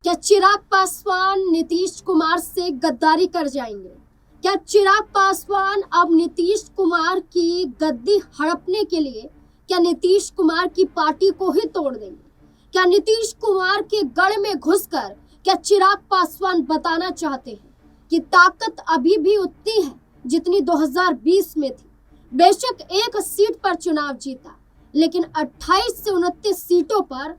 क्या चिराग पासवान नीतीश कुमार से गद्दारी कर जाएंगे? क्या चिराग पासवान अब नीतीश कुमार की गद्दी हड़पने के लिए क्या नीतीश कुमार की पार्टी को ही तोड़ देंगे? क्या नीतीश कुमार के गढ़ में घुसकर क्या चिराग पासवान बताना चाहते हैं कि ताकत अभी भी उतनी है जितनी 2020 में थी? बेशक एक सीट पर चुनाव जीता, लेकिन 28 से 29 सीटों पर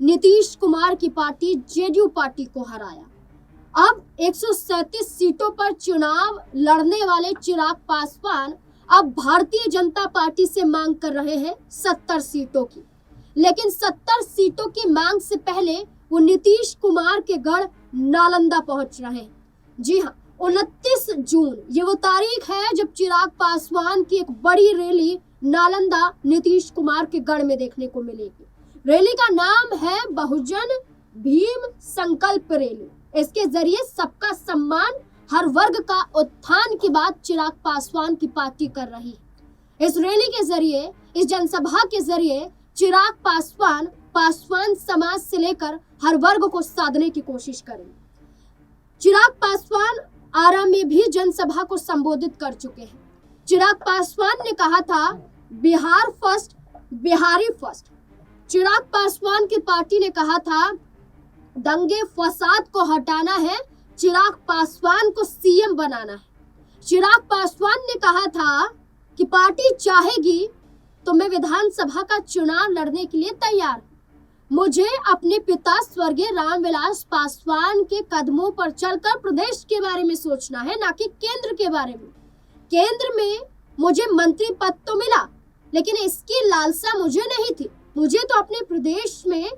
नीतीश कुमार की पार्टी जेडीयू पार्टी को हराया। अब 137 सीटों पर चुनाव लड़ने वाले चिराग पासवान अब भारतीय जनता पार्टी से मांग कर रहे हैं 70 सीटों की। लेकिन 70 सीटों की मांग से पहले वो नीतीश कुमार के गढ़ नालंदा पहुंच रहे हैं। जी हाँ, 29 जून ये वो तारीख है जब चिराग पासवान की एक बड़ी रैली नालंदा नीतीश कुमार के गढ़ में देखने को मिलेगी। रैली का नाम है बहुजन भीम संकल्प रैली। इसके जरिए सबका सम्मान, हर वर्ग का उत्थान की बात चिराग पासवान की पार्टी कर रही है। इस रैली के जरिए, इस जनसभा के जरिए चिराग पासवान समाज से लेकर हर वर्ग को साधने की कोशिश करेंगे। चिराग पासवान आरा में भी जनसभा को संबोधित कर चुके हैं। चिराग पासवान ने कहा था, बिहार फर्स्ट, बिहारी फर्स्ट। चिराग पासवान की पार्टी ने कहा था, दंगे फसाद को हटाना है, चिराग पासवान को सीएम बनाना है। चिराग पासवान ने कहा था कि पार्टी चाहेगी तो मैं विधानसभा का चुनाव लड़ने के लिए तैयार हूं। मुझे अपने पिता स्वर्गीय रामविलास पासवान के कदमों पर चलकर प्रदेश के बारे में सोचना है, ना कि केंद्र के बारे में। केंद्र में मुझे मंत्री पद तो मिला, लेकिन इसकी लालसा मुझे नहीं थी। मुझे तो अपने प्रदेश में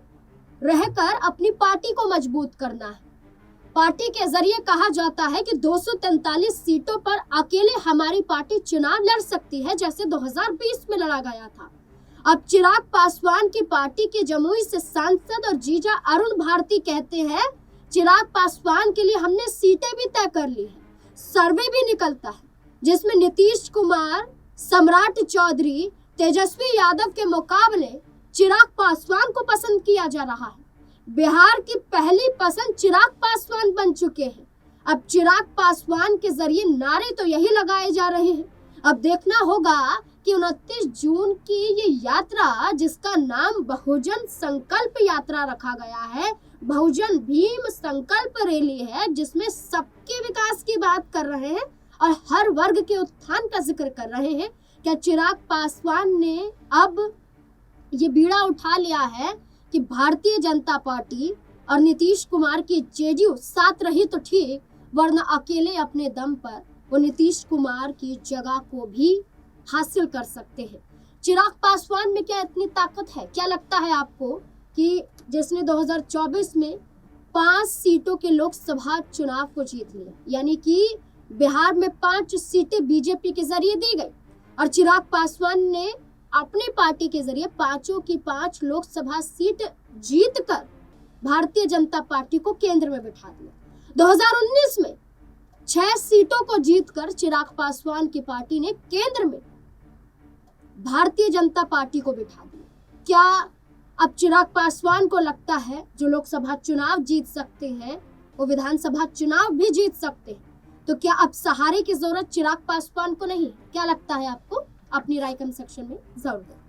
रहकर अपनी पार्टी को मजबूत करना है। पार्टी के जरिए कहा जाता है कि 243 सीटों पर अकेले हमारी पार्टी चुनाव लड़ सकती है, जैसे 2020 में लड़ा गया था। अब चिराग पासवान की पार्टी के जमुई से सांसद और जीजा अरुण भारती कहते हैं, चिराग पासवान के लिए हमने सीटें भी तय कर ली है। सर्वे भी निकलता है जिसमें नीतीश कुमार, सम्राट चौधरी, तेजस्वी यादव के मुकाबले चिराग पासवान को पसंद किया जा रहा है। बिहार की पहली पसंद चिराग पासवान बन चुके हैं। अब चिराग पासवान के जरिए नारे तो यही लगाए जा रहे हैं। अब देखना होगा कि 29 जून की ये यात्रा, जिसका नाम बहुजन संकल्प यात्रा रखा गया है, बहुजन भीम संकल्प रैली है, जिसमें सबके विकास की बात कर रहे हैं और हर वर्ग के उत्थान का जिक्र कर रहे हैं। क्या चिराग पासवान ने अब ये बीड़ा उठा लिया है कि भारतीय जनता पार्टी और नीतीश कुमार की जेडीयू साथ रही तो ठीक, वरना अकेले अपने दम पर वो नीतीश कुमार की जगह को भी हासिल कर सकते हैं। चिराग पासवान में क्या इतनी ताकत है? क्या लगता है आपको कि जिसने 2024 में 5 सीटों के लोकसभा चुनाव को जीत लिया, यानी कि बिहार में 5 सीटें बीजेपी के जरिए दी गई और चिराग पासवान ने अपनी पार्टी के जरिए 5 की 5 लोकसभा सीट जीतकर भारतीय जनता पार्टी को केंद्र में बिठा दिया। 2019 में 6 सीटों को जीतकर चिराग पासवान की पार्टी ने केंद्र में भारतीय जनता पार्टी को बिठा दिया। क्या अब चिराग पासवान को लगता है जो लोकसभा चुनाव जीत सकते हैं वो विधानसभा चुनाव भी जीत सकते हैं? तो क्या अब सहारे की जरूरत चिराग पासवान को नहीं? क्या लगता है आपको? अपनी राय कमेंट सेक्शन में जरूर दें।